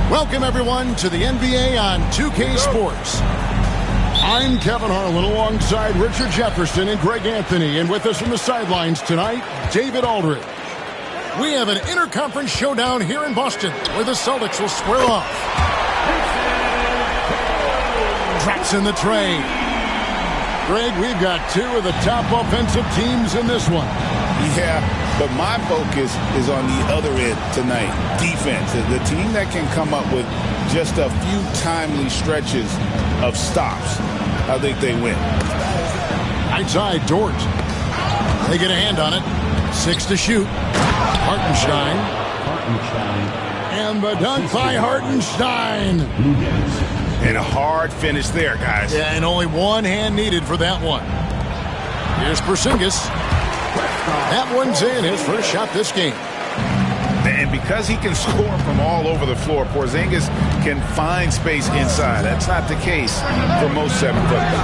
Welcome, everyone, to the NBA on 2K Sports. I'm Kevin Harlan alongside Richard Jefferson and Greg Anthony. And with us from the sidelines tonight, David Aldridge. We have an interconference showdown here in Boston where the Celtics will square off. Tracks in the trade. Greg, we've got two of the top offensive teams in this one. Yeah, but my focus is on the other end tonight, defense. The team that can come up with just a few timely stretches of stops, I think they win. Right side, Dort. They get a hand on it. 6 to shoot. Hartenstein. And the dunk by Hartenstein. And a hard finish there, guys. Yeah, and only one hand needed for that one. Here's Porzingis. That one's in, his first shot this game. And because he can score from all over the floor, Porzingis can find space inside. That's not the case for most 7-footers.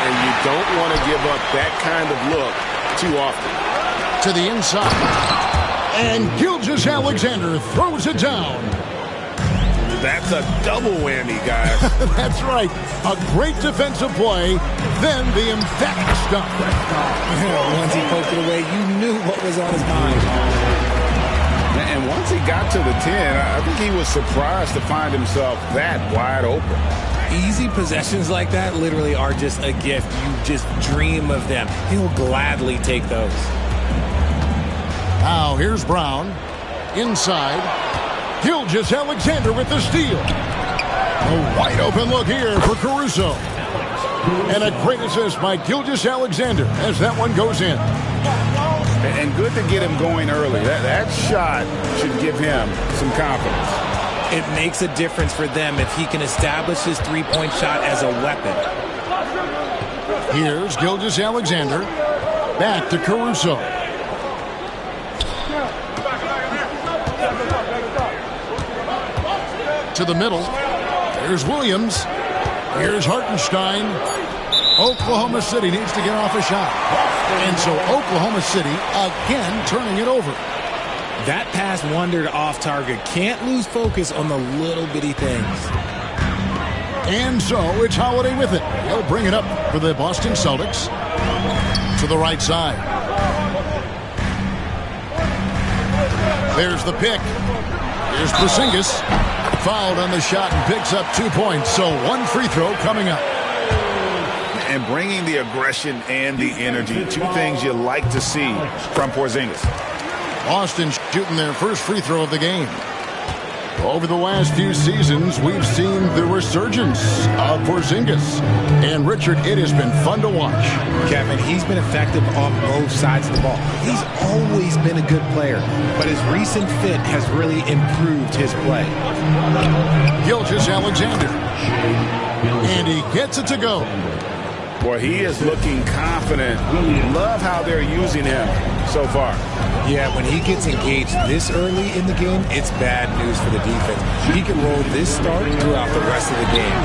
And you don't want to give up that kind of look too often. To the inside. And Gilgeous-Alexander throws it down. That's a double whammy, guys. That's right. A great defensive play, then the emphatic stuff. Once he poked it away, you knew what was on his mind. And once he got to the 10, I think he was surprised to find himself that wide open. Easy possessions like that literally are just a gift. You just dream of them. He'll gladly take those. Now, here's Brown. Inside. Gilgeous-Alexander with the steal. A wide open look here for Caruso. And a great assist by Gilgeous-Alexander as that one goes in. And good to get him going early. That shot should give him some confidence. It makes a difference for them if he can establish his three-point shot as a weapon. Here's Gilgeous-Alexander. Back to Caruso. To the middle. Here's Williams. Here's Hartenstein. Oklahoma City needs to get off a shot. And so Oklahoma City again turning it over. That pass wandered off target. Can't lose focus on the little bitty things. And so it's Holiday with it. He'll bring it up for the Boston Celtics. To the right side. There's the pick. Here's Porzingis. Fouled on the shot and picks up 2 points. So one free throw coming up. And bringing the aggression and the energy. Two things you like to see from Porzingis. Boston shooting their first free throw of the game. Over the last few seasons, we've seen the resurgence of Porzingis. And, Richard, it has been fun to watch. Kevin, he's been effective on both sides of the ball. He's always been a good player, but his recent fit has really improved his play. Gilgeous-Alexander. And he gets it to go. Boy, he is looking confident. Love how they're using him so far. Yeah, when he gets engaged this early in the game, it's bad news for the defense. He can roll this start throughout the rest of the game.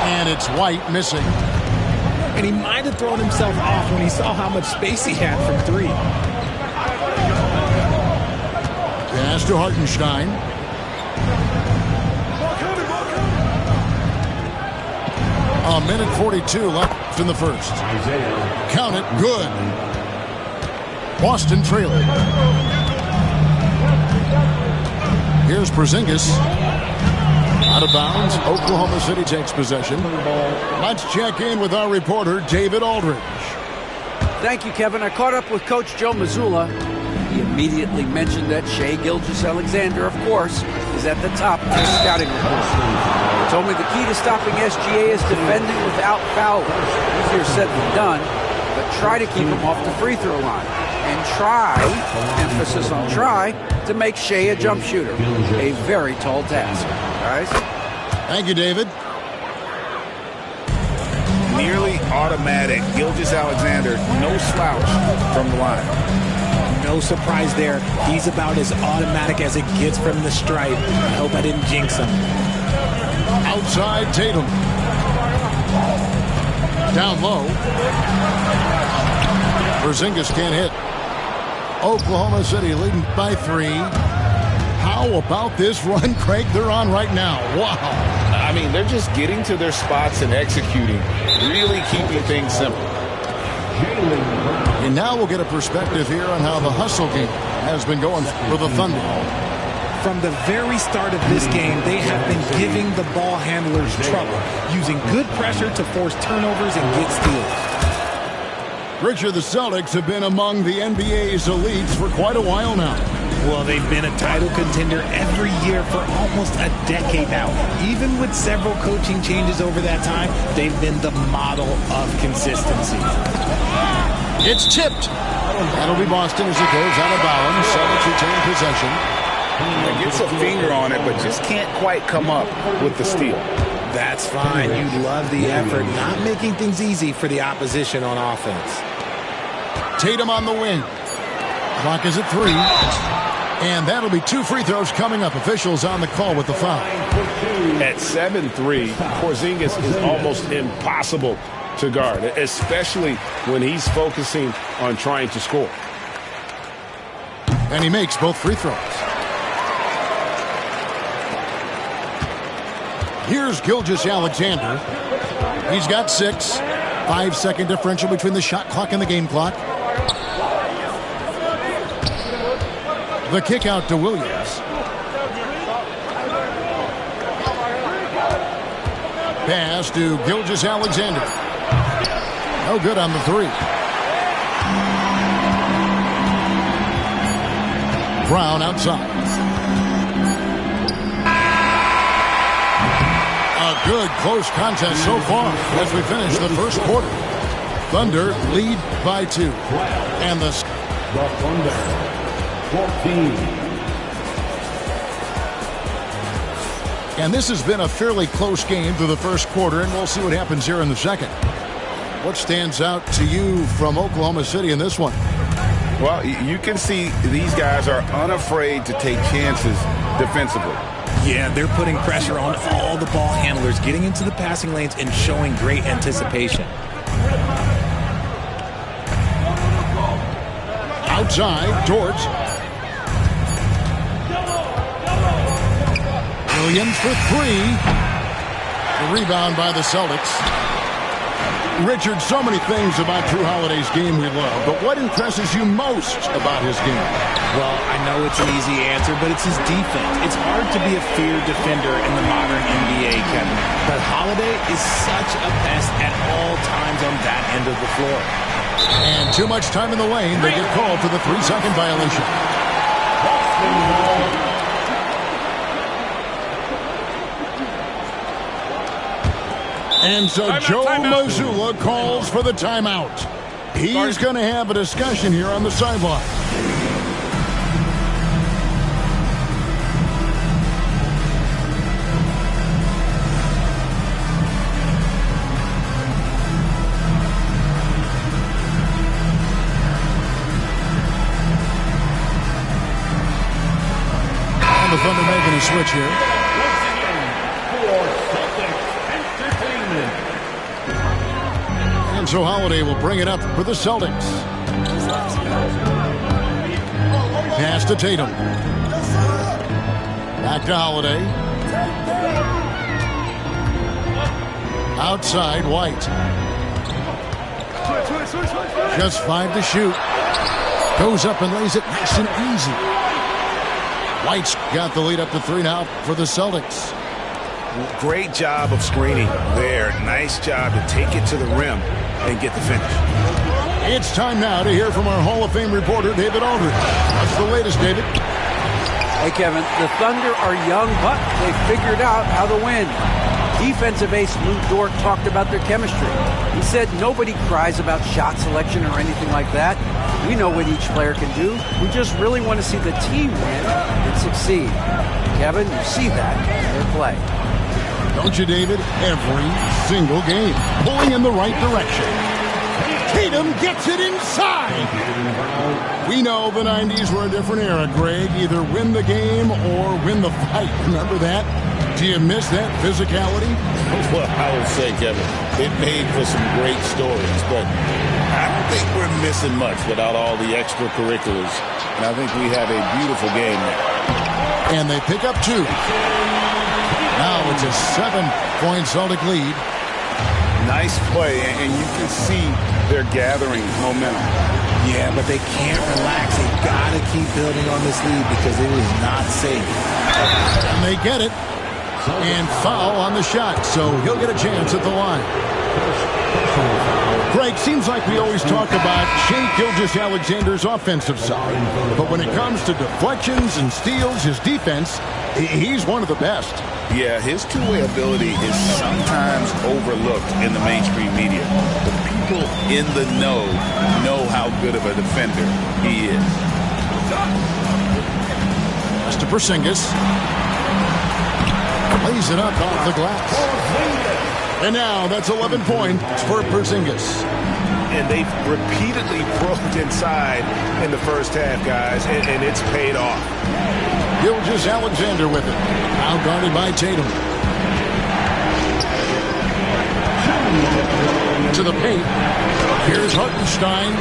And it's White missing. And he might have thrown himself off when he saw how much space he had from three. Pass to Hartenstein. A minute 42 left in the first. Count it, good. Boston trailing. Here's Porzingis. Out of bounds. Oklahoma City takes possession. Let's check in with our reporter, David Aldridge. Thank you, Kevin. I caught up with Coach Joe Mazzulla. He immediately mentioned that Shai Gilgeous-Alexander, of course, is at the top of his scouting report. He told me the key to stopping SGA is defending without fouling. Easier said than done, but try to keep him off the free throw line. And try, emphasis on try, to make Shai a jump shooter. A very tall task. Guys? Thank you, David. Nearly automatic. Gilgeous-Alexander, no slouch from the line. No surprise there. He's about as automatic as it gets from the stripe. I hope I didn't jinx him. Outside Tatum. Down low. Porzingis can't hit. Oklahoma City leading by 3. How about this run, Craig, they're on right now? Wow. I mean, they're just getting to their spots and executing, really keeping things simple. And now we'll get a perspective here on how the hustle game has been going for the Thunder. From the very start of this game, they have been giving the ball handlers trouble, using good pressure to force turnovers and get steals. Richard, the Celtics have been among the NBA's elites for quite a while now. Well, they've been a title contender every year for almost a decade now. Even with several coaching changes over that time, they've been the model of consistency. It's tipped. That'll be Boston as it goes out of bounds. Celtics retain possession. It gets a finger on it, but just can't quite come up with the steal. That's fine. You love the effort, not making things easy for the opposition on offense. Tatum on the wing. Clock is at 3. And that'll be 2 free throws coming up. Officials on the call with the foul. At 7'3", Porzingis is almost impossible to guard, especially when he's focusing on trying to score. And he makes both free throws. Here's Gilgeous-Alexander. He's got 6. 5-second differential between the shot clock and the game clock. The kick out to Williams. Pass to Gilgeous-Alexander. No good on the 3. Brown outside. A good close contest so far as we finish the first quarter. Thunder lead by 2. And the Thunder 14. And this has been a fairly close game through the first quarter, and we'll see what happens here in the second. What stands out to you from Oklahoma City in this one? Well, you can see these guys are unafraid to take chances defensively. Yeah, they're putting pressure on all the ball handlers, getting into the passing lanes and showing great anticipation. Outside, Dort. Williams for 3. The rebound by the Celtics. Richard, so many things about Drew Holiday's game we love, but what impresses you most about his game? Well, I know it's an easy answer, but it's his defense. It's hard to be a feared defender in the modern NBA, Kevin. But Holiday is such a pest at all times on that end of the floor. And too much time in the lane. They get called for the 3-second violation. And so Joe Mazzulla calls for the timeout. He's going to have a discussion here on the sideline. And the Thunder making a switch here. And so Holiday will bring it up for the Celtics. Pass to Tatum. Back to Holiday. Outside, White. Just 5 to shoot. Goes up and lays it nice and easy. White's got the lead up to 3 now for the Celtics. Great job of screening there. Nice job to take it to the rim and get the finish. It's time now to hear from our Hall of Fame reporter, David Aldridge. What's the latest, David? Hey, Kevin, the Thunder are young, but they figured out how to win. Defensive ace Lou Dort talked about their chemistry. He said nobody cries about shot selection or anything like that. We know what each player can do. We just really want to see the team win and succeed. Kevin, you see that in their play. Don't you, David? Every single game. Pulling in the right direction. Tatum gets it inside. We know the 90s were a different era, Greg. Either win the game or win the fight. Remember that? Do you miss that physicality? Well, I would say, Kevin, it made for some great stories, but I don't think we're missing much without all the extracurriculars. And I think we have a beautiful game now. And they pick up 2. Now it's a 7-point Celtic lead. Nice play, and you can see they're gathering momentum. Yeah, but they can't relax. They've got to keep building on this lead because it is not safe. And they get it. And foul on the shot, so he'll get a chance at the line. Greg, seems like we always talk about Shai Gilgeous-Alexander's offensive side. But when it comes to deflections and steals, his defense, he's one of the best. Yeah, his two-way ability is sometimes overlooked in the mainstream media. The people in the know how good of a defender he is. That's to Porzingis. Lays it up off the glass. And now that's 11 points for Porzingis. And they've repeatedly probed inside in the first half, guys, and it's paid off. Gilgeous-Alexander with it. Now guarded by Tatum. To the paint. Here's Hartenstein.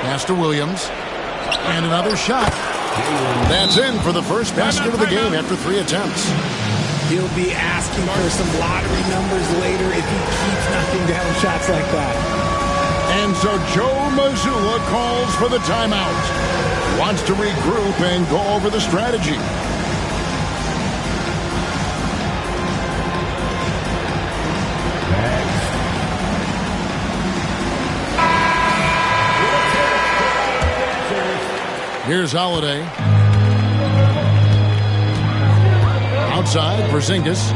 Pass to Williams. And another shot. That's in for the first basket of the game after 3 attempts. He'll be asking for some lottery numbers later if he keeps knocking down shots like that. And so Joe Mazzulla calls for the timeout. Wants to regroup and go over the strategy. Here's Holiday. Outside, Porzingis.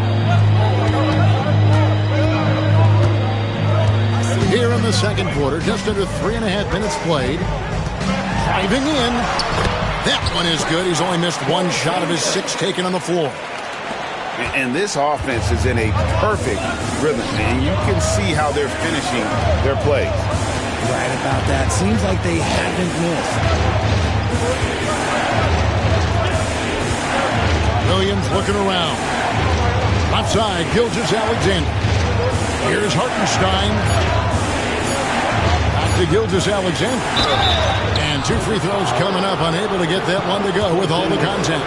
Here in the second quarter, just under 3.5 minutes played. Driving in. That one is good. He's only missed 1 shot of his 6 taken on the floor. And this offense is in a perfect rhythm, and you can see how they're finishing their plays. Right about that. Seems like they haven't missed. Williams looking around. Left side, Gilgeous-Alexander. Here's Hartenstein. Back to Gilgeous-Alexander. And 2 free throws coming up. Unable to get that one to go with all the contact.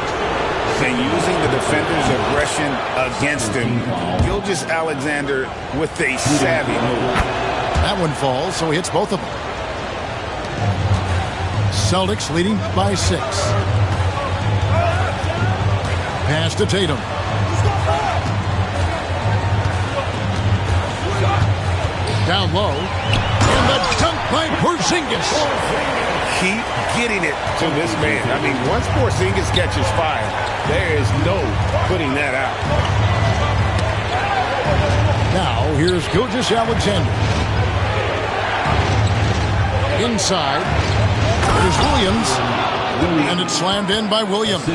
And using the defender's aggression against him, Gilgeous-Alexander with a savvy move. That one falls, so he hits both of them. Celtics leading by 6. Pass to Tatum. Down low. And the dunk by Porzingis. Keep getting it to this man. I mean, once Porzingis catches fire, there is no putting that out. Now, here's Gilgeous-Alexander. Inside. There's Williams. And it's slammed in by Williams.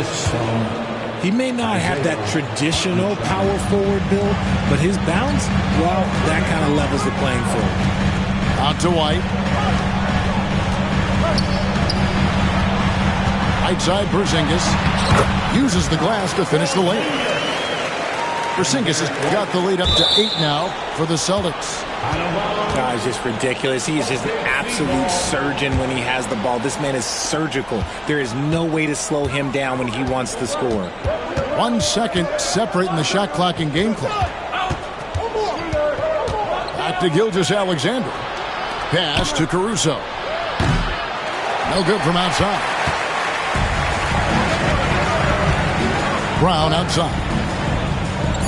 He may not have that traditional power forward build, but his bounce, well, that kind of levels the playing field. Out to White. Right side, Porzingis uses the glass to finish the lane. Porzingis has got the lead up to 8 now for the Celtics. It's just ridiculous. He is just an absolute surgeon when he has the ball. This man is surgical. There is no way to slow him down when he wants to score. 1 second separating the shot clock and game clock. Back to Gilgeous-Alexander. Pass to Caruso. No good from outside. Brown outside.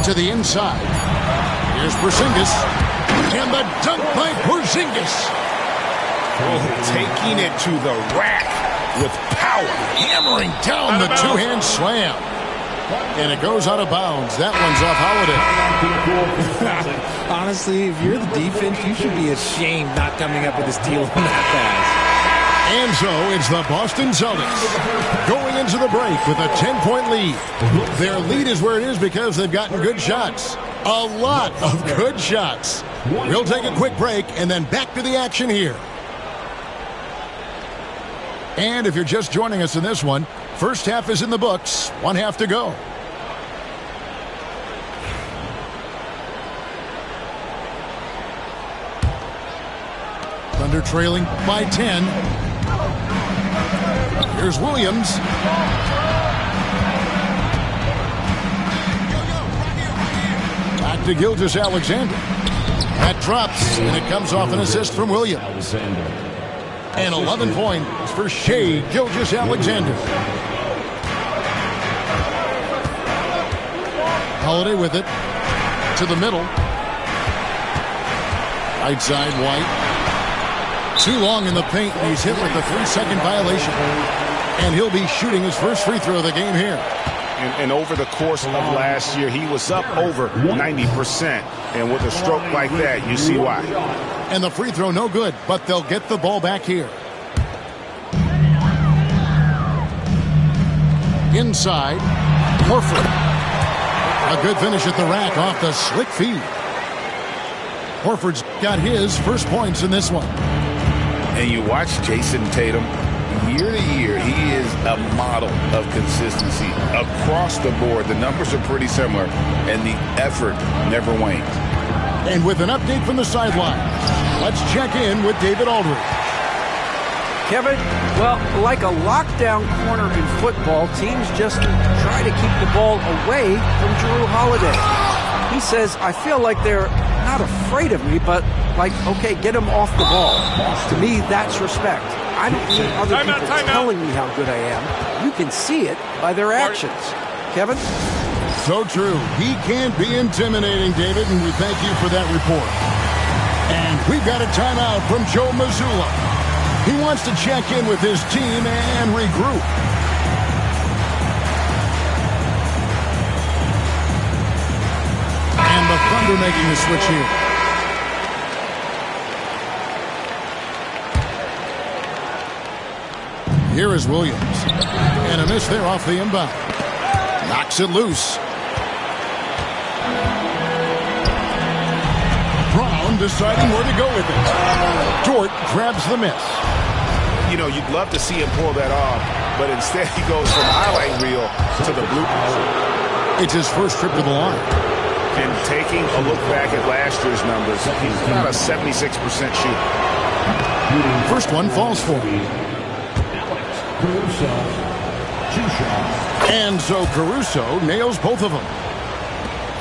To the inside. Here's Porzingis. And the dunk by Porzingis. Taking it to the rack with power. Hammering down the 2-hand slam. And it goes out of bounds. That one's off Holiday. Honestly, if you're the defense, you should be ashamed not coming up with a steal on that pass. And so it's the Boston Celtics going into the break with a 10-point lead. Their lead is where it is because they've gotten good shots. A lot of good shots. We'll take a quick break and then back to the action here. And if you're just joining us in this one, First half is in the books. 1 half to go. Thunder trailing by 10. Here's Williams. Back to Gilgeous-Alexander. That drops, and it comes off an assist from Williams. And 11 points for Shai Gilgeous-Alexander. Holiday with it to the middle. Right side, White. Too long in the paint, and he's hit with a 3-second violation. And he'll be shooting his first free throw of the game here. And over the course of last year, he was up over 90%. And with a stroke like that, you see why. And the free throw no good, but they'll get the ball back here. Inside, Horford. A good finish at the rack off the slick feed. Horford's got his first points in this one. And you watch Jason Tatum, year to year, he is a model of consistency. Across the board, the numbers are pretty similar, and the effort never wanes. And with an update from the sideline, let's check in with David Aldridge. Kevin, well, like a lockdown corner in football, teams just try to keep the ball away from Jrue Holiday. He says, I feel like they're not afraid of me, but like, okay, get him off the ball. To me, that's respect. I don't need other people telling me how good I am. You can see it by their actions. Kevin? So true. He can be intimidating, David, and we thank you for that report. And we've got a timeout from Joe Mazzulla. He wants to check in with his team and regroup. And the Thunder making the switch here. Here is Williams. And a miss there off the inbound. Knocks it loose. Brown deciding where to go with it. Dort grabs the miss. You know, you'd love to see him pull that off, but instead he goes from highlight reel to the bloopers. It's his first trip to the line. And taking a look back at last year's numbers, he's about a 76% shooter. First one falls for him. And so Caruso nails both of them.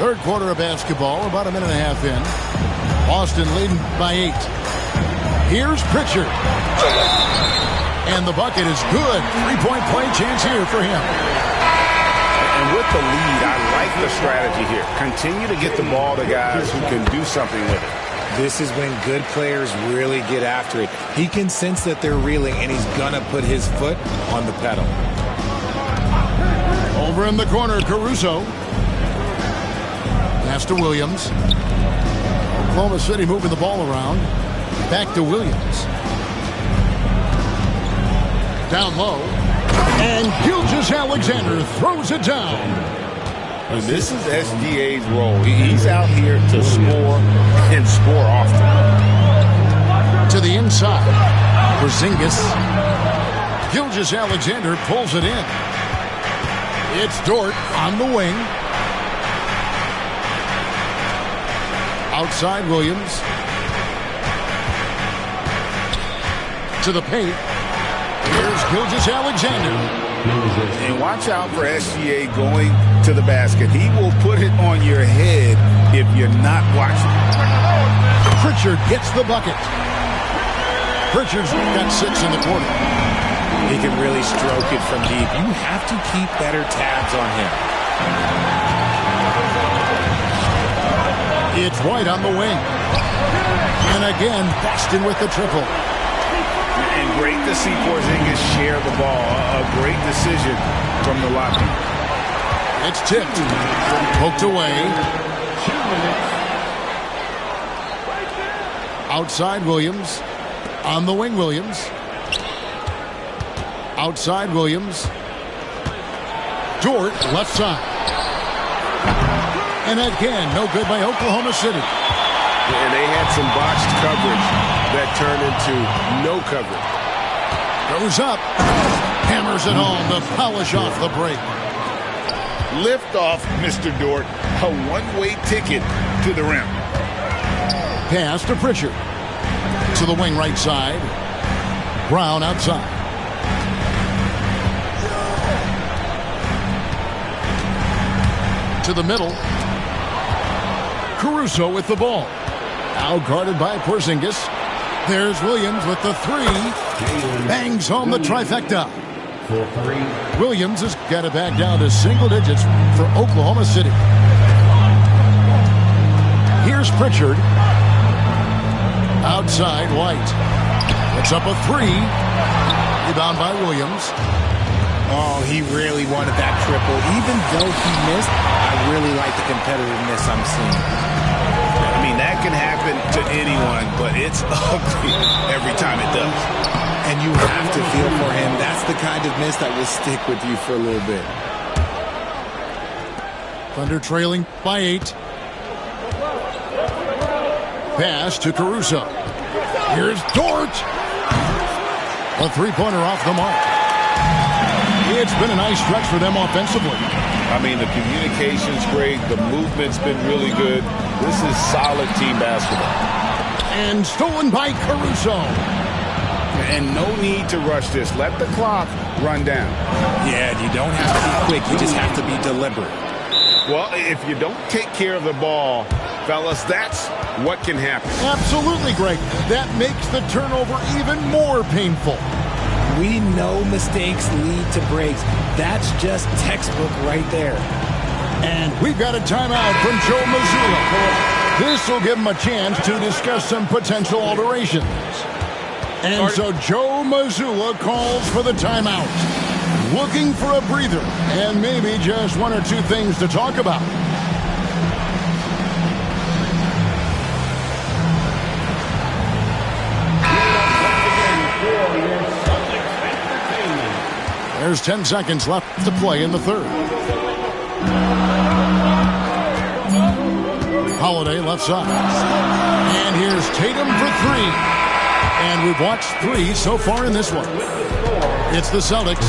Third quarter of basketball, about a minute and a half in. Boston leading by 8. Here's Pritchard. And the bucket is good. 3-point play chance here for him. And with the lead, I like the strategy here. Continue to get the ball to guys who can do something with it. This is when good players really get after it. He can sense that they're reeling, and he's going to put his foot on the pedal. Over in the corner, Caruso. Pass to Williams. Oklahoma City moving the ball around. Back to Williams. Down low. And Gilgeous-Alexander throws it down. And this is SGA's role. He's out here to score and score often. To the inside. Porzingis. Gilgeous-Alexander pulls it in. It's Dort on the wing. Outside Williams. To the paint. Here's Gilgeous-Alexander. And watch out for SGA going to the basket. He will put it on your head if you're not watching. Pritchard gets the bucket. Pritchard's got 6 in the quarter. He can really stroke it from deep. You have to keep better tabs on him. It's White on the wing. And again, Boston with the triple. And great to see Porzingis share the ball. A great decision from the lobby. It's tipped. Poked away. Outside Williams. On the wing Williams. Outside Williams. Dort left side. And again, no good by Oklahoma City. And they had some botched coverage that turned into no coverage. Goes up. Hammer Hammers it home to polish off the break. Lift off, Mr. Dort. A one-way ticket to the rim. Pass to Pritchard. To the wing right side. Brown outside. To the middle. Caruso with the ball. Now guarded by Porzingis. There's Williams with the three. Bangs home the trifecta. Williams has got it back down to single digits for Oklahoma City. Here's Pritchard. Outside, White. It's up a three. Rebound by Williams. Oh, he really wanted that triple. Even though he missed, I really like the competitiveness I'm seeing. I mean, that can happen to anyone, but it's ugly every time it does. And you have to feel for him. That's the kind of miss that will stick with you for a little bit. Thunder trailing by 8. Pass to Caruso. Here's Dort. A three-pointer off the mark. It's been a nice stretch for them offensively. I mean, the communication's great. The movement's been really good. This is solid team basketball. And stolen by Caruso. And no need to rush this. Let the clock run down. Yeah, you don't have to be quick. You just have to be deliberate. Well, if you don't take care of the ball, fellas, that's what can happen. Absolutely, Greg. That makes the turnover even more painful. We know mistakes lead to breaks. That's just textbook right there. And we've got a timeout from Joe Mazzulla. This will give him a chance to discuss some potential alterations. And so Joe Mazzulla calls for the timeout. Looking for a breather and maybe just one or two things to talk about. There's 10 seconds left to play in the third. Holiday left side. And here's Tatum for three. And we've watched three so far in this one. It's the Celtics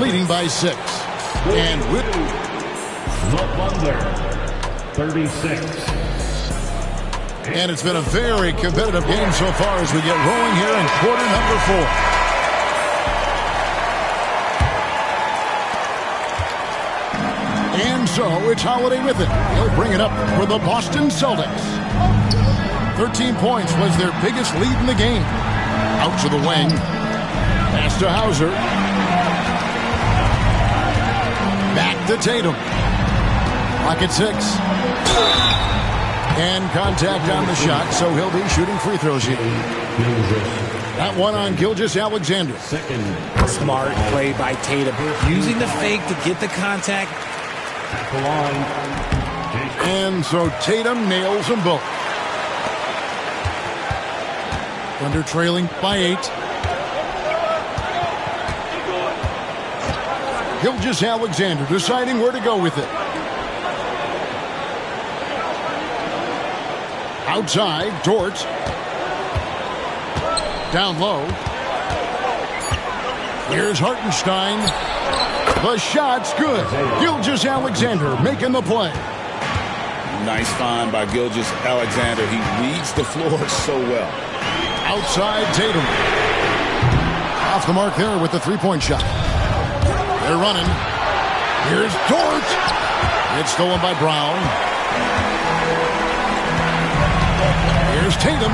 leading by 6. And with the Thunder, 36. And it's been a very competitive game so far as we get rolling here in quarter number 4. And so it's Holiday with it. He'll bring it up for the Boston Celtics. 13 points was their biggest lead in the game. Out to the wing. Pass to Hauser. Back to Tatum. Clock at 6. And contact on the shot, so he'll be shooting free throws here. That one on Gilgeous-Alexander. Smart play by Tatum. Using the fake to get the contact. And so Tatum nails them both. Thunder trailing by 8. Gilgeous-Alexander deciding where to go with it. Outside, Dort. Down low. Here's Hartenstein. The shot's good. Gilgeous-Alexander making the play. Nice find by Gilgeous-Alexander. He reads the floor so well. Outside Tatum. Off the mark there with the three-point shot. They're running. Here's Dort. It's stolen by Brown. Here's Tatum.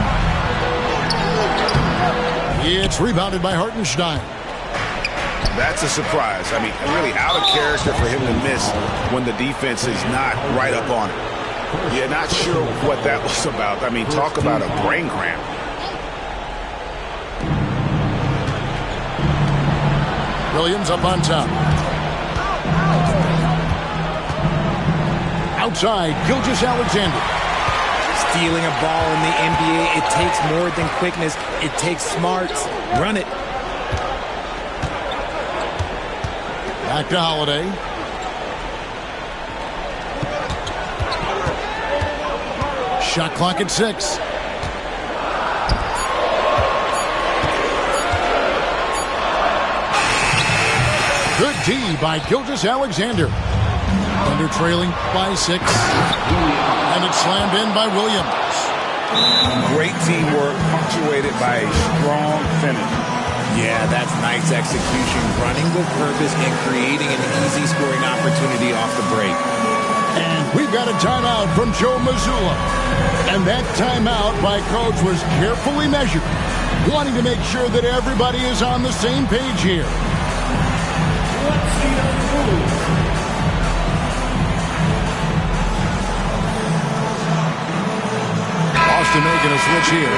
It's rebounded by Hartenstein. That's a surprise. I mean, really out of character for him to miss when the defense is not right up on it. Yeah, not sure what that was about. I mean, talk about a brain cramp. Williams up on top. Outside, Gilgeous-Alexander. Stealing a ball in the NBA, it takes more than quickness. It takes smarts. Run it. Back to Holiday. Shot clock at 6. Good D by Gilgeous-Alexander. Thunder trailing by 6. And it's slammed in by Williams. Great teamwork punctuated by a strong finish. Yeah, that's nice execution. Running with purpose and creating an easy scoring opportunity off the break. And we've got a timeout from Joe Mazzulla. And that timeout by Coach was carefully measured, wanting to make sure that everybody is on the same page here. Austin making a switch here.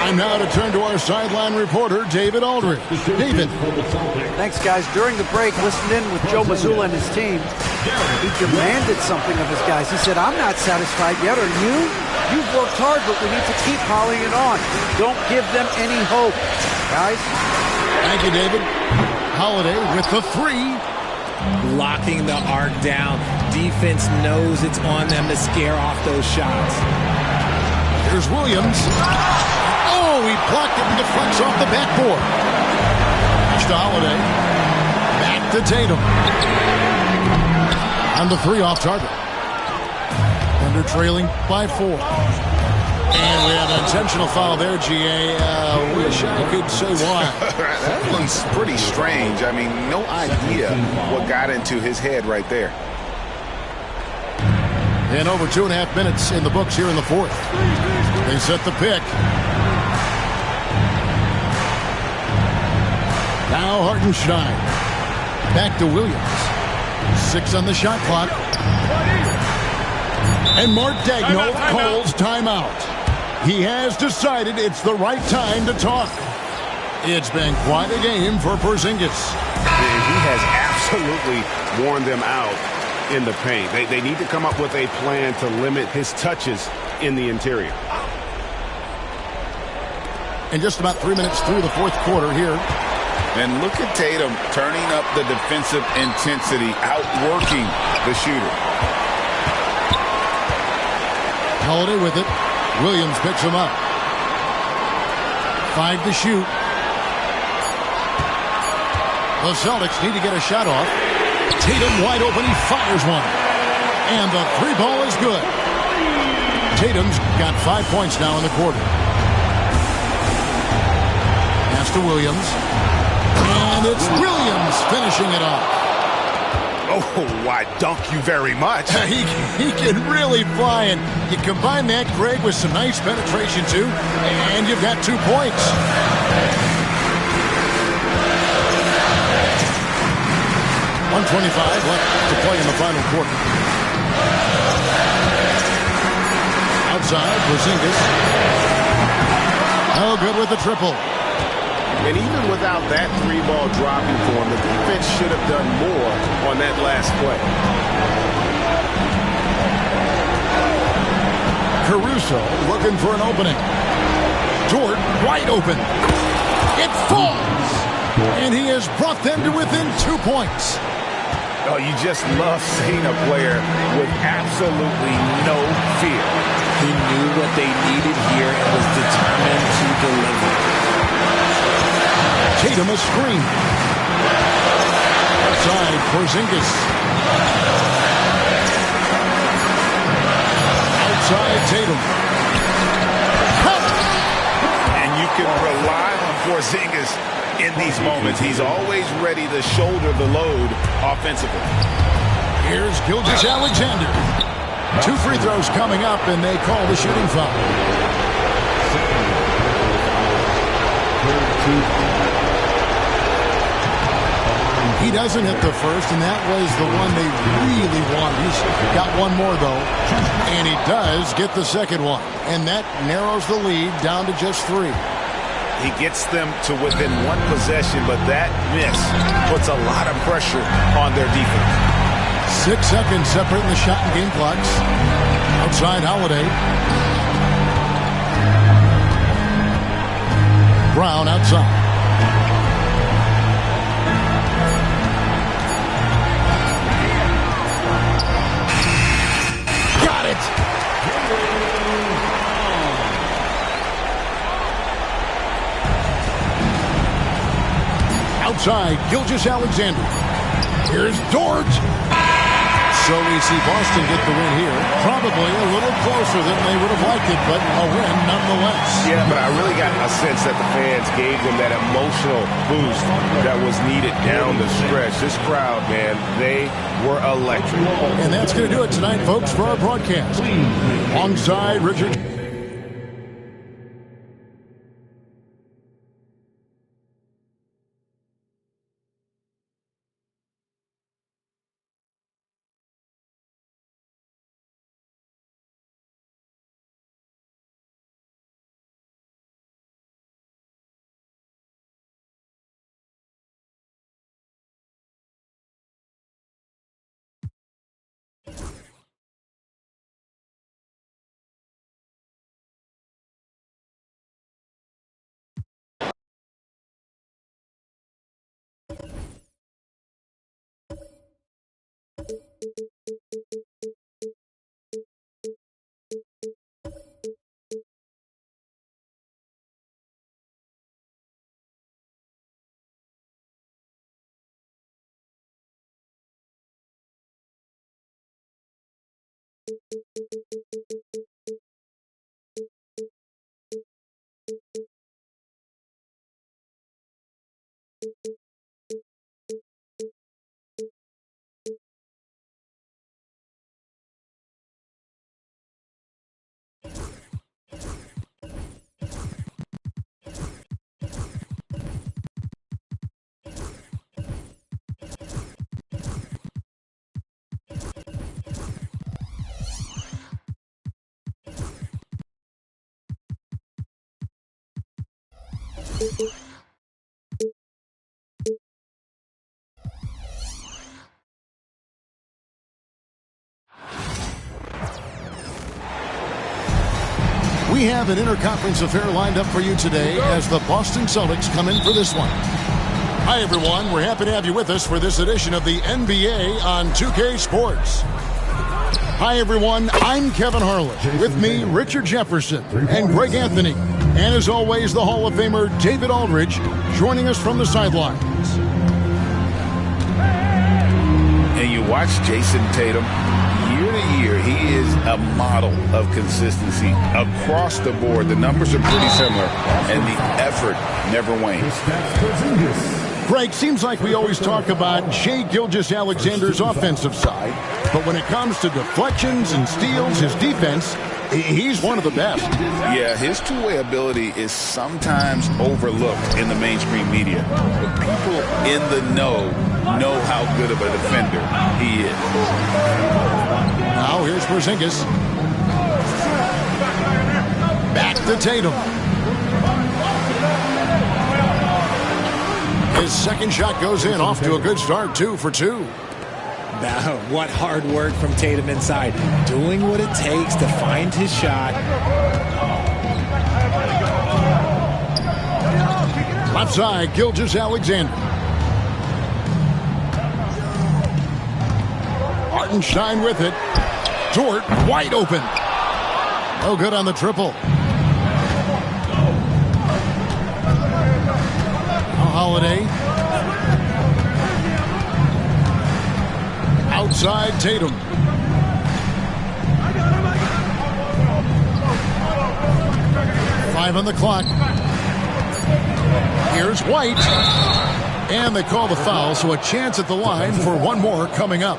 Time now to turn to our sideline reporter, David Aldridge. David. Thanks, guys. During the break, listened in with Joe Mazzulla and his team. He demanded something of his guys. He said, I'm not satisfied yet. Are you? You've worked hard, but we need to keep piling it on. Don't give them any hope. Guys? Thank you, David. Holiday with the 3. Locking the arc down. Defense knows it's on them to scare off those shots. Here's Williams. Oh, he blocked it and deflects off the backboard. It's to Holiday. Back to Tatum. On the 3 off target. Thunder trailing by 4. And we have an intentional foul there, GA. Wish I could say why. That one's pretty strange. I mean, no idea what got into his head right there. And over 2.5 minutes in the books here in the 4th. They set the pick. Now Hartenstein. Back to Williams. 6 on the shot clock. And Mark Daigneault calls timeout. He has decided it's the right time to talk. It's been quite a game for Porzingis. He has absolutely worn them out in the paint. They need to come up with a plan to limit his touches in the interior. And just about 3 minutes through the 4th quarter here. And look at Tatum turning up the defensive intensity, outworking the shooter. Holiday with it. Williams picks him up. 5 to shoot. The Celtics need to get a shot off. Tatum wide open. He fires one. And the 3 ball is good. Tatum's got 5 points now in the quarter. Pass to Williams. And it's Williams finishing it off. Oh, I dunk you very much. He can really fly, and you combine that, Greg, with some nice penetration, too, and you've got 2 points. .125 left to play in the final quarter. Outside, Porzingis. Oh, good with the triple. And even without that 3-ball dropping for him, the defense should have done more on that last play. Caruso looking for an opening. Jordan wide open. It falls. And he has brought them to within 2 points. Oh, you just love seeing a player with absolutely no fear. He knew what they needed here and was determined to deliver. Tatum a screen. Outside, Porzingis. Outside, Tatum. And you can rely on Porzingis in these moments. He's always ready to shoulder the load offensively. Here's Gilgeous-Alexander. 2 free throws coming up, and they call the shooting foul. He doesn't hit the first, and that was the one they really wanted. He's got one more, though, and he does get the second one. And that narrows the lead down to just 3. He gets them to within 1 possession, but that miss puts a lot of pressure on their defense. 6 seconds separating the shot and game clocks. Outside, Holiday. Brown outside. Got it! Outside, Gilgeous-Alexander. Here's Dort. So we see Boston get the win here. Probably a little closer than they would have liked it, but a win nonetheless. Yeah, but I really got a sense that the fans gave them that emotional boost that was needed down the stretch. This crowd, man, they were electric. And that's going to do it tonight, folks, for our broadcast. Alongside Richard. We have an interconference affair lined up for you today as the Boston Celtics come in for this one. Hi, everyone. We're happy to have you with us for this edition of the NBA on 2K Sports. Hi, everyone. I'm Kevin Harlan. With me, Richard Jefferson and Greg Anthony. And as always, the Hall of Famer David Aldridge joining us from the sidelines. And you watch Jason Tatum. Year to year, he is a model of consistency across the board. The numbers are pretty similar, and the effort never wanes. Greg, seems like we always talk about Shai Gilgeous-Alexander's offensive side, but when it comes to deflections and steals, his defense, he's one of the best. Yeah, his two-way ability is sometimes overlooked in the mainstream media, but people in the know how good of a defender he is. Now here's Porzingis. Back to Tatum. His second shot goes in, off to a good start, 2 for 2. What hard work from Tatum inside. Doing what it takes to find his shot. Left side, Gilgeous-Alexander. Hartenstein with it. Dort wide open. No good on the triple. Holiday. Outside Tatum. Five on the clock. Here's White. And they call the foul, so a chance at the line for one more coming up.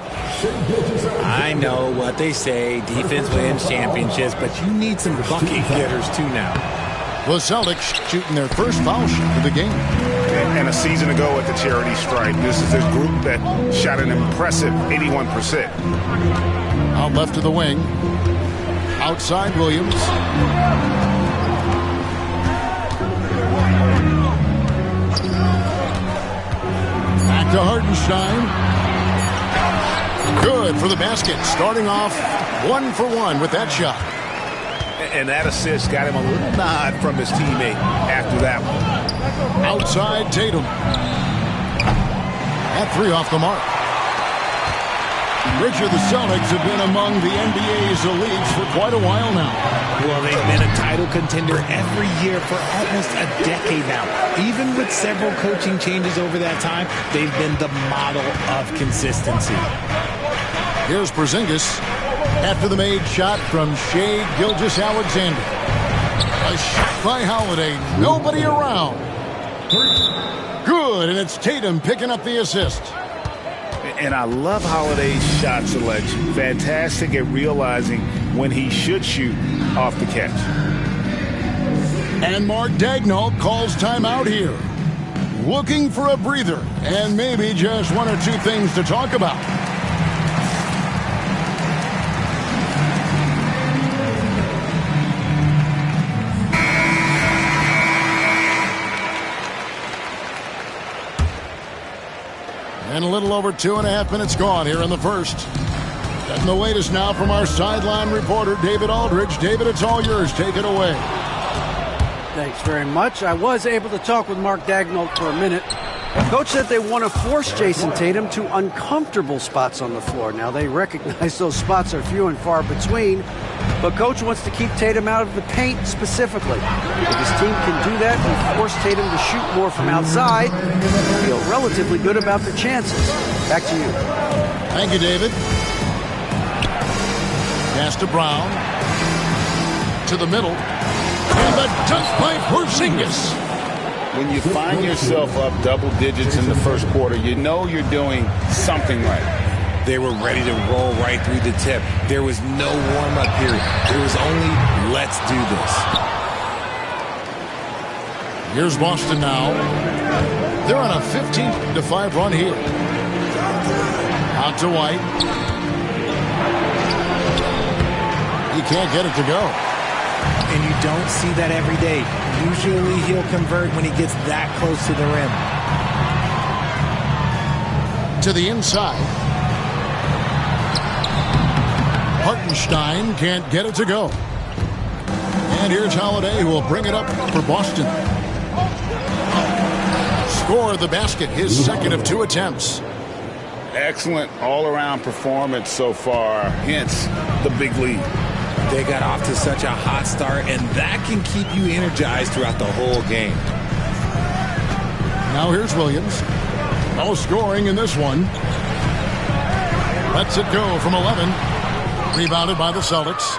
I know what they say, defense wins championships, but you need some bucket getters too now. The Celtics shooting their first foul shot of the game. And a season ago at the charity stripe, this is a group that shot an impressive 81%. Out left of the wing. Outside Williams. Back to Hartenstein. Good for the basket. Starting off 1 for 1 with that shot. And that assist got him a little nod from his teammate after that one. Outside Tatum. That 3 off the mark. Richard, the Celtics have been among the NBA's elites for quite a while now. Well, they've been a title contender every year for almost a decade now. Even with several coaching changes over that time, they've been the model of consistency. Here's Porzingis after the made shot from Shai Gilgeous-Alexander. A shot by Holiday. Nobody around. Good, and it's Tatum picking up the assist. And I love Holiday's shot selection. Fantastic at realizing when he should shoot off the catch. And Mark Daigneault calls timeout here. Looking for a breather and maybe just one or two things to talk about. And a little over 2.5 minutes gone here in the first. And the latest now from our sideline reporter, David Aldridge. David, it's all yours. Take it away. Thanks very much. I was able to talk with Mark Daigneault for a minute. Coach said they want to force Jason Tatum to uncomfortable spots on the floor. Now, they recognize those spots are few and far between, but Coach wants to keep Tatum out of the paint specifically. If his team can do that and force Tatum to shoot more from outside, they feel relatively good about their chances. Back to you. Thank you, David. Pass to Brown. To the middle. And the dunk by Porzingis. When you find yourself up double digits in the first quarter, you know you're doing something right. They were ready to roll right through the tip. There was no warm-up period. There was only, let's do this. Here's Boston now. They're on a 15-5 run here. Out to White. He can't get it to go. And you don't see that every day. Usually he'll convert when he gets that close to the rim. To the inside. Hartenstein can't get it to go. And here's Holiday, who will bring it up for Boston. Score the basket, his second of 2 attempts. Excellent all-around performance so far, hence the big lead. They got off to such a hot start, and that can keep you energized throughout the whole game. Now here's Williams. No scoring in this one. Lets it go from 11. Rebounded by the Celtics.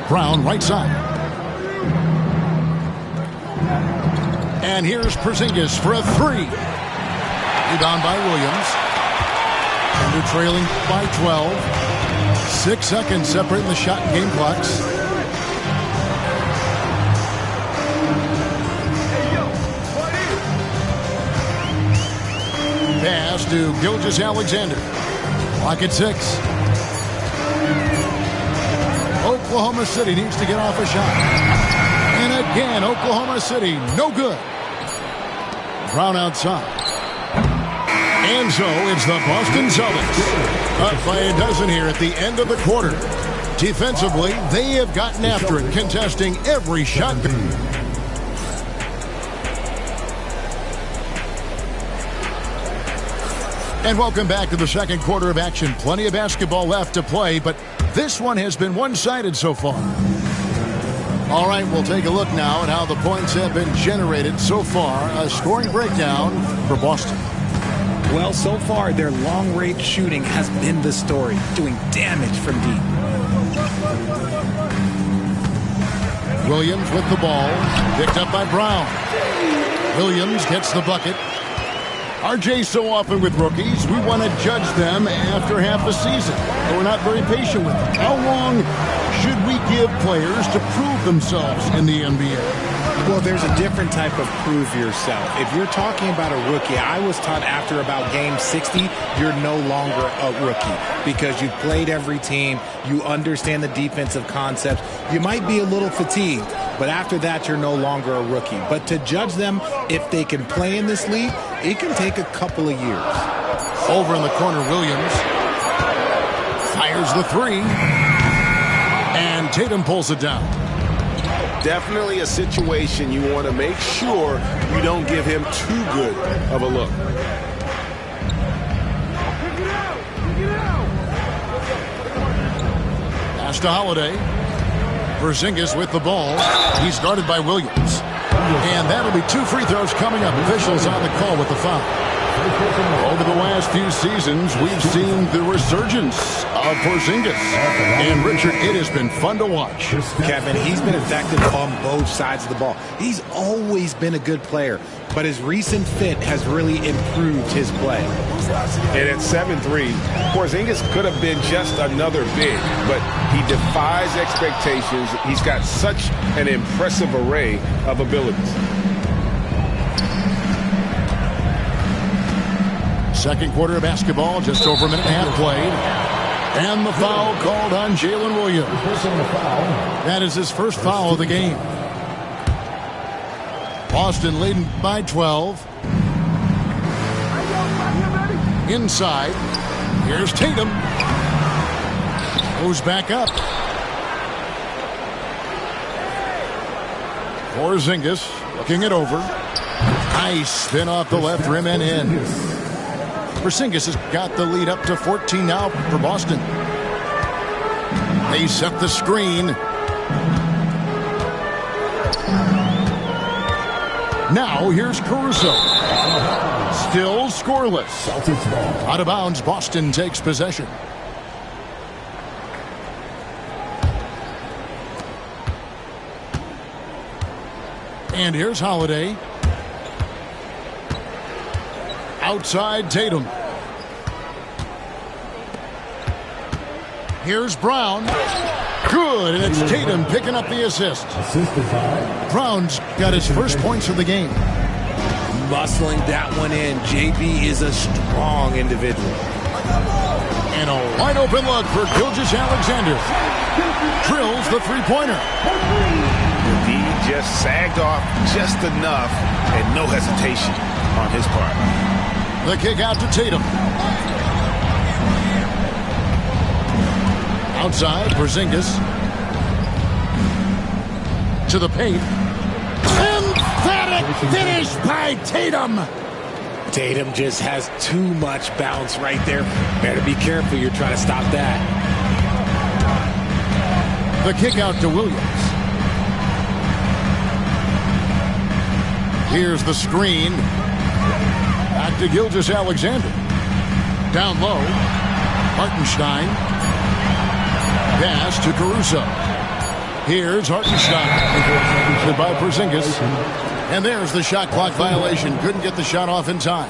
Brown, right side. And here's Porzingis for a 3. Rebound by Williams. And they're trailing by 12. 6 seconds separating the shot and game clocks. Pass to Gilgeous-Alexander. Clock at 6. Oklahoma City needs to get off a shot. And again, Oklahoma City, no good. Brown outside. And so it's the Boston Celtics up by a dozen here at the end of the quarter. Defensively, they have gotten after it, contesting every shot. And welcome back to the second quarter of action. Plenty of basketball left to play, but this one has been one-sided so far. All right, we'll take a look now at how the points have been generated so far. A scoring breakdown for Boston. Well, so far, their long-range shooting has been the story, doing damage from deep. Williams with the ball, picked up by Brown. Williams gets the bucket. RJ, so often with rookies, we want to judge them after half a season. We're not very patient with them. How long should we give players to prove themselves in the NBA? Well, there's a different type of prove yourself. If you're talking about a rookie, I was taught after about game 60, you're no longer a rookie because you've played every team, you understand the defensive concepts, you might be a little fatigued, but after that, you're no longer a rookie. But to judge them, if they can play in this league, it can take a couple of years. Over in the corner, Williams fires the 3, and Tatum pulls it down. Definitely a situation you want to make sure you don't give him too good of a look. to Holiday. Porzingis with the ball. He's guarded by Williams. And that'll be 2 free throws coming up. Officials on the call with the foul. Over the last few seasons, we've seen the resurgence of Porzingis. And, Richard, it has been fun to watch. Kevin, he's been effective on both sides of the ball. He's always been a good player, but his recent fit has really improved his play. And at 7'3", Porzingis could have been just another big, but he defies expectations. He's got such an impressive array of abilities. Second quarter of basketball, just over a minute and a half played. And the foul called on Jalen Williams. That is his first foul of the game. Boston leading by 12. Inside. Here's Tatum. Goes back up. Porzingis looking it over. Nice spin off the left rim and in. Porzingis has got the lead up to 14 now for Boston. They set the screen. Now here's Caruso. Still scoreless. Out of bounds, Boston takes possession. And here's Holiday. Outside Tatum. Here's Brown. Good, and it's Tatum picking up the assist. Brown's got his first points of the game. Muscling that one in. JB is a strong individual. And a wide open look for Gilgeous-Alexander. Drills the three-pointer. He just sagged off just enough and no hesitation on his part. The kick out to Tatum. Outside, Porzingis. To the paint. Emphatic finish by Tatum. Tatum just has too much bounce right there. Better be careful. You're trying to stop that. The kick out to Williams. Here's the screen. Back to Gilgeous-Alexander. Down low. Hartenstein. Pass to Caruso. Here's Hartenstein. By Porzingis. And there's the shot clock violation. Couldn't get the shot off in time.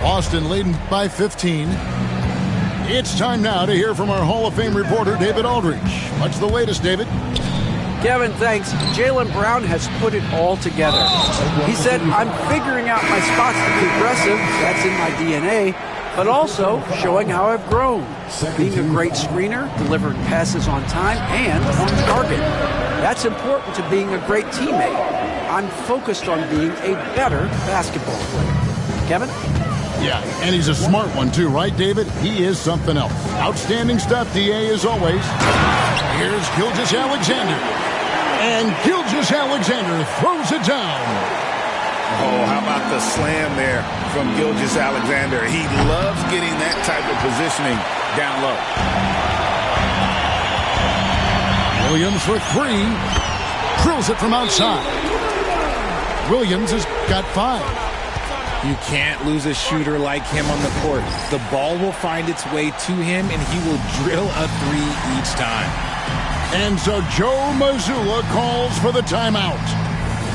Boston leading by 15. It's time now to hear from our Hall of Fame reporter, David Aldridge. What's the latest, David? Kevin, thanks. Jaylen Brown has put it all together. He said, I'm figuring out my spots to be aggressive. That's in my DNA. But also showing how I've grown. Being a great screener, delivering passes on time, and on target. That's important to being a great teammate. I'm focused on being a better basketball player. Kevin? Yeah, and he's a smart one too, right, David? He is something else. Outstanding stuff, DA, as always. Here's Gilgeous-Alexander. And Gilgeous-Alexander throws it down. Oh, how about the slam there from Gilgeous-Alexander? He loves getting that type of positioning down low. Williams for three. Drills it from outside. Williams has got 5. You can't lose a shooter like him on the court. The ball will find its way to him, and he will drill a 3 each time. And so Joe Mazzulla calls for the timeout.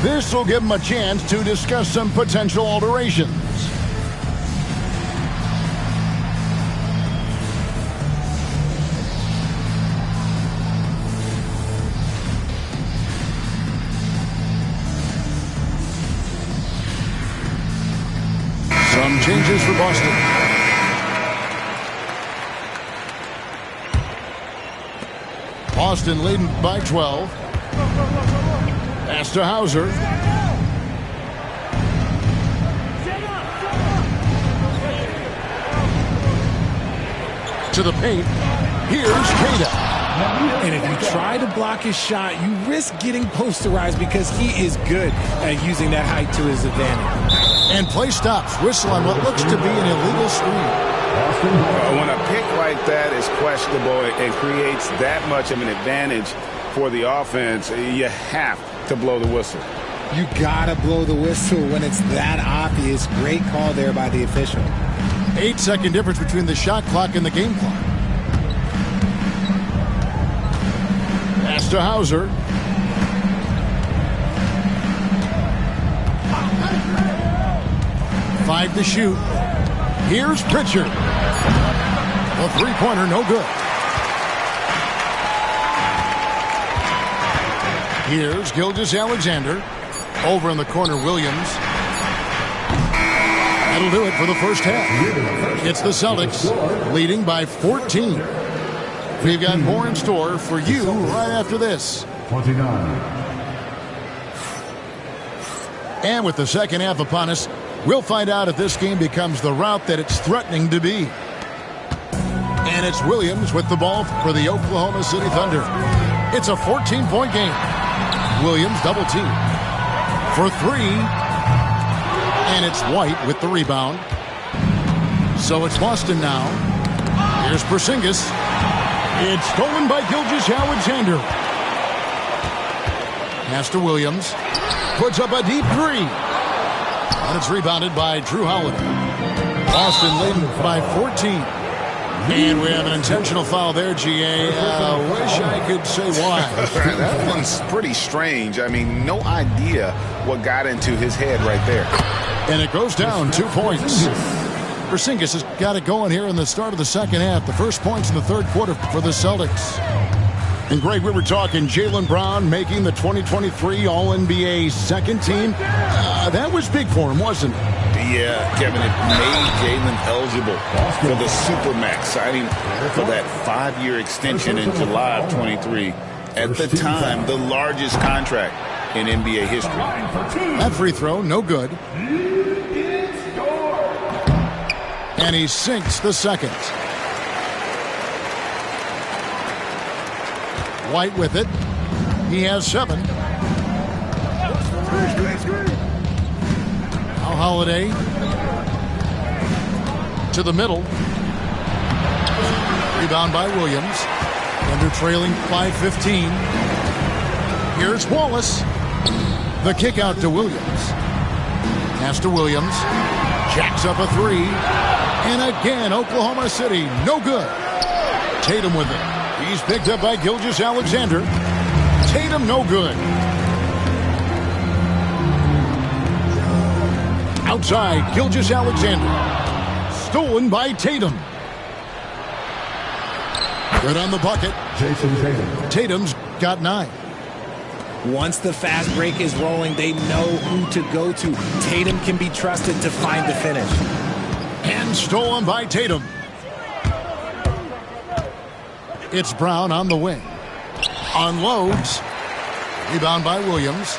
This will give him a chance to discuss some potential alterations. Some changes for Boston. Boston leading by 12. Pass to Hauser. To the paint. Here's Kata. And if you try to block his shot, you risk getting posterized because he is good at using that height to his advantage. And play stops. Whistle on what looks to be an illegal screen. When a pick like that is questionable and creates that much of an advantage for the offense, you have to blow the whistle. You gotta blow the whistle when it's that obvious. Great call there by the official. 8-second difference between the shot clock and the game clock. Pass to Hauser. Five to shoot. Here's Pritchard. A three-pointer, no good. Here's Gilgeous-Alexander. Over in the corner, Williams. That'll do it for the first half. It's the Celtics leading by 14. We've got more in store for you right after this. 29. And with the second half upon us, we'll find out if this game becomes the route that it's threatening to be. And it's Williams with the ball for the Oklahoma City Thunder. It's a 14-point game. Williams double team for three. And it's White with the rebound. So it's Boston now. Here's Porzingis. It's stolen by Gilgeous-Alexander. Pass to Williams. Puts up a deep three. And it's rebounded by Drew Holiday. Boston leading by 14. And we have an intentional foul there, GA. Wish I could say why. That one's pretty strange. I mean, no idea what got into his head right there. And it goes down 2 points. Porzingis has got it going here in the start of the second half. The first points in the third quarter for the Celtics. And Greg, we were talking Jaylen Brown making the 2023 All-NBA second team. That was big for him, wasn't it? Yeah, Kevin, it made Jaylen eligible for the Supermax, signing for that 5-year extension in July of 23. At the time, the largest contract in NBA history. That free throw, no good. And he sinks the second. White with it. He has 7. Now Holiday to the middle. Rebound by Williams. Thunder trailing 5-15. Here's Wallace. The kick out to Williams. Pass to Williams. Jacks up a three. And again, Oklahoma City, no good. Tatum with it. He's picked up by Gilgeous-Alexander. Tatum, no good. Outside, Gilgeous-Alexander. Stolen by Tatum. Good on the bucket. Jason Tatum. Tatum's got 9. Once the fast break is rolling, they know who to go to. Tatum can be trusted to find the finish. And stolen by Tatum. It's Brown on the wing. Unloads. Rebound by Williams.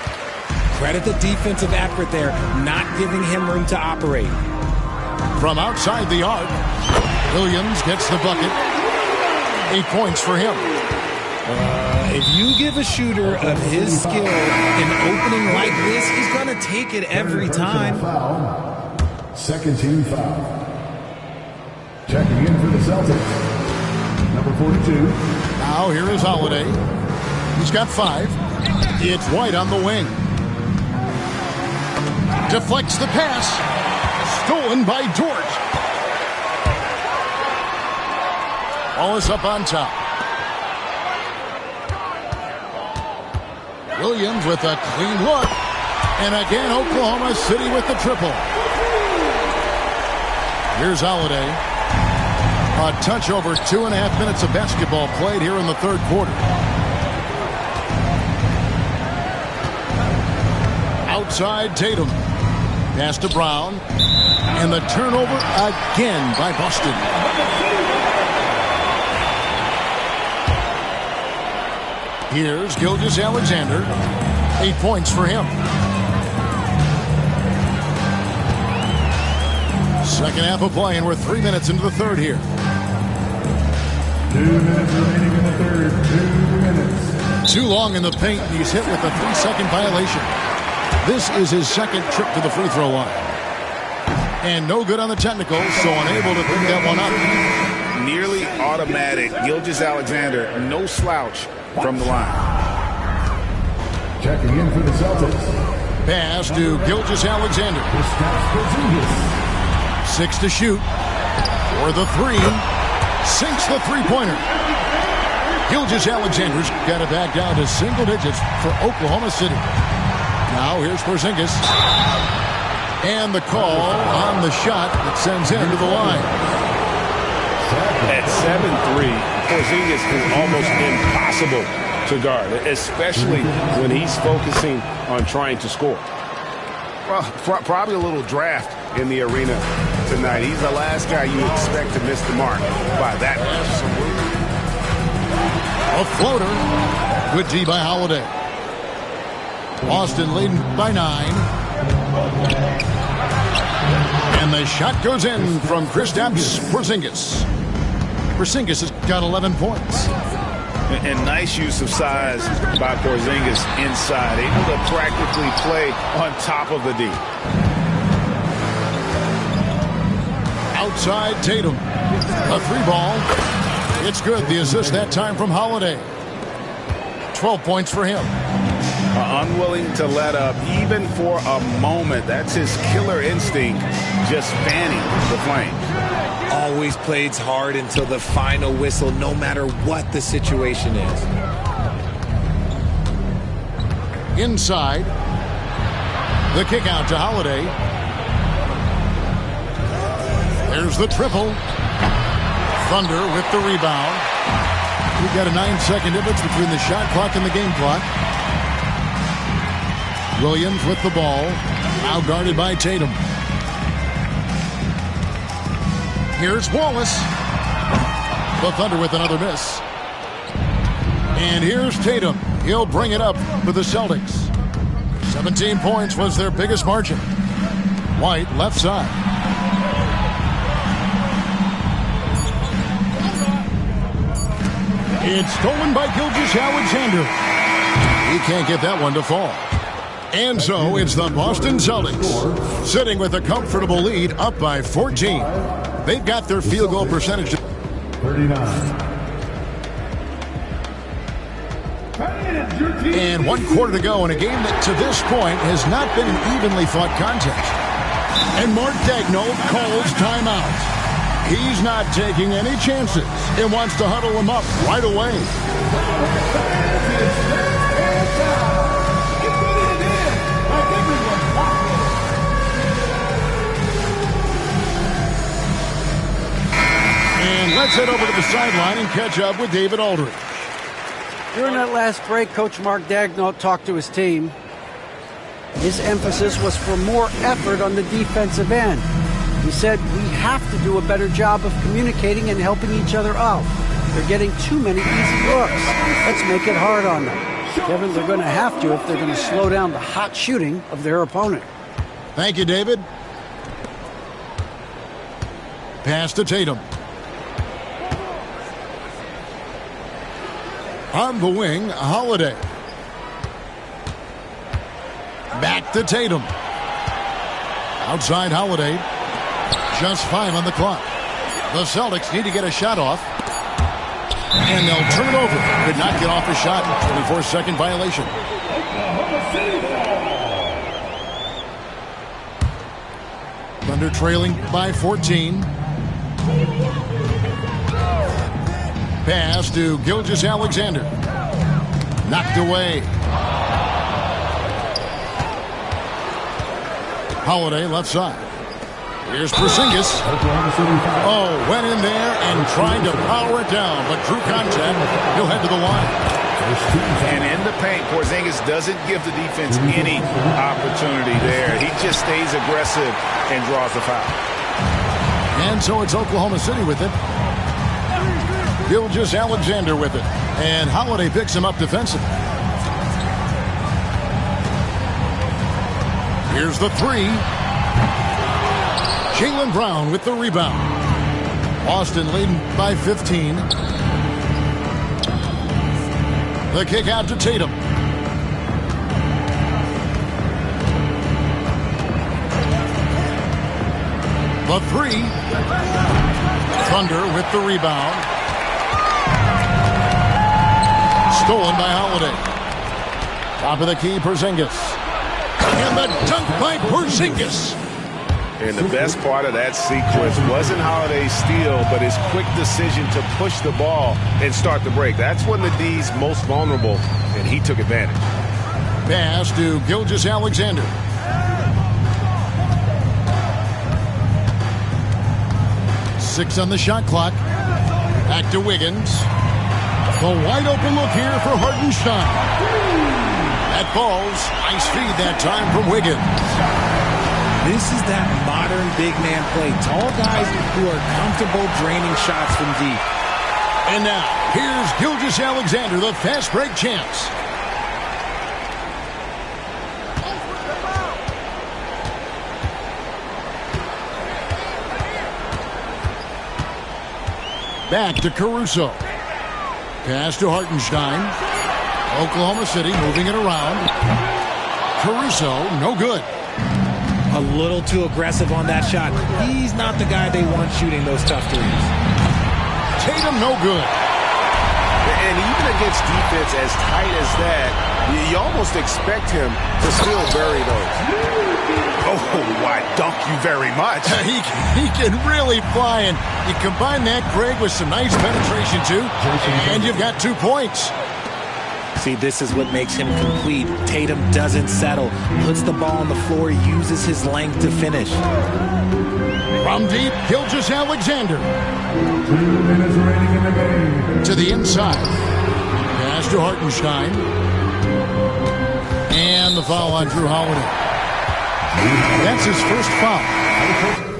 Credit the defensive effort there, not giving him room to operate. From outside the arc, Williams gets the bucket. 8 points for him. If you give a shooter of his skill an opening like this, he's going to take it every time. Second team foul. Checking in for the Celtics. Number 42. Now here is Holiday. He's got 5. It's White on the wing. Deflects the pass. Stolen by Dort. Wallace up on top. Williams with a clean look. And again, Oklahoma City with the triple. Here's Holiday. A touch over 2.5 minutes of basketball played here in the third quarter. Outside Tatum. Pass to Brown. And the turnover again by Boston. Here's Gilgeous-Alexander. 8 points for him. Second half of play, and we're 3 minutes into the third here. 2 minutes remaining in the third. 2 minutes. Too long in the paint, he's hit with a 3-second violation. This is his second trip to the free throw line. And no good on the technical, so unable to pick that one up. Nearly automatic. Gilgeous-Alexander, no slouch from the line. Checking in for the Celtics. Pass to Gilgeous-Alexander. 6 to shoot. For the 3. Sinks the three-pointer. Gilgeous-Alexander's got it back down to single digits for Oklahoma City. Now here's Porzingis. And the call on the shot that sends him to the line. At 7'3", Porzingis is almost impossible to guard, especially when he's focusing on trying to score. Well, probably a little draft in the arena tonight. He's the last guy you expect to miss the mark by that much. A floater. Good D by Holiday. Boston leading by 9. And the shot goes in from Kristaps Porzingis. Porzingis has got 11 points. And nice use of size by Porzingis inside. Able to practically play on top of the D. Outside Tatum. A 3-ball. It's good. The assist that time from Holiday. 12 points for him. Unwilling to let up even for a moment. That's his killer instinct, just fanning the flames. Always plays hard until the final whistle, no matter what the situation is. Inside. The kick out to Holiday. There's the triple. Thunder with the rebound. We've got a 9-second difference between the shot clock and the game clock. Williams with the ball. Now guarded by Tatum. Here's Wallace. The Thunder with another miss. And here's Tatum. He'll bring it up for the Celtics. 17 points was their biggest margin. White left side. It's stolen by Gilgeous-Alexander. He can't get that one to fall. And so it's the Boston Celtics sitting with a comfortable lead up by 14. They've got their field goal percentage. 39. And 1 quarter to go in a game that to this point has not been an evenly fought contest. And Mark Daigneault calls timeout. He's not taking any chances and wants to huddle him up right away. And let's head over to the sideline and catch up with David Aldridge. During that last break, Coach Mark Daigneault talked to his team. His emphasis was for more effort on the defensive end. He said, we have to do a better job of communicating and helping each other out. They're getting too many easy looks. Let's make it hard on them. Kevin, they're going to have to if they're going to slow down the hot shooting of their opponent. Thank you, David. Pass to Tatum. On the wing, Holiday. Back to Tatum. Outside Holiday. Just 5 on the clock. The Celtics need to get a shot off. And they'll turn it over. Could not get off a shot. 24-second violation. Thunder trailing by 14. Pass to Gilgeous-Alexander. Knocked away. Holiday left side. Here's Porzingis. Oh, went in there and tried to power it down, but drew contact. He'll head to the line. And in the paint, Porzingis doesn't give the defense any opportunity there. He just stays aggressive and draws the foul. And so it's Oklahoma City with it. Gilgeous-Alexander with it. And Holiday picks him up defensively. Here's the 3. Jaylen Brown with the rebound. Boston leading by 15. The kick out to Tatum. The three. Thunder with the rebound. Stolen by Holiday. Top of the key, Porzingis. And the dunk by Porzingis. And the best part of that sequence wasn't Holiday's steal, but his quick decision to push the ball and start the break. That's when the D's most vulnerable, and he took advantage. Pass to Gilgeous-Alexander. Six on the shot clock. Back to Wiggins. The wide open look here for Hartenstein. That falls. Nice feed that time from Wiggins. This is that modern big man play. Tall guys who are comfortable draining shots from deep. And now, here's Gilgeous-Alexander, the fast break champs. Back to Caruso. Pass to Hartenstein. Oklahoma City moving it around. Caruso, no good. A little too aggressive on that shot. He's not the guy they want shooting those tough threes. Tatum, no good. And even against defense as tight as that, you almost expect him to still bury those. Oh, why, dunk you very much. He can really fly, and you combine that, Greg, with some nice penetration, too, and you've got 2 points. See, this is what makes him complete. Tatum doesn't settle, puts the ball on the floor, uses his length to finish. From deep, Gilgeous-Alexander. 2 minutes remaining in the game. To the inside. Pass to Hartenstein. And the foul on Drew Holiday. That's his first foul.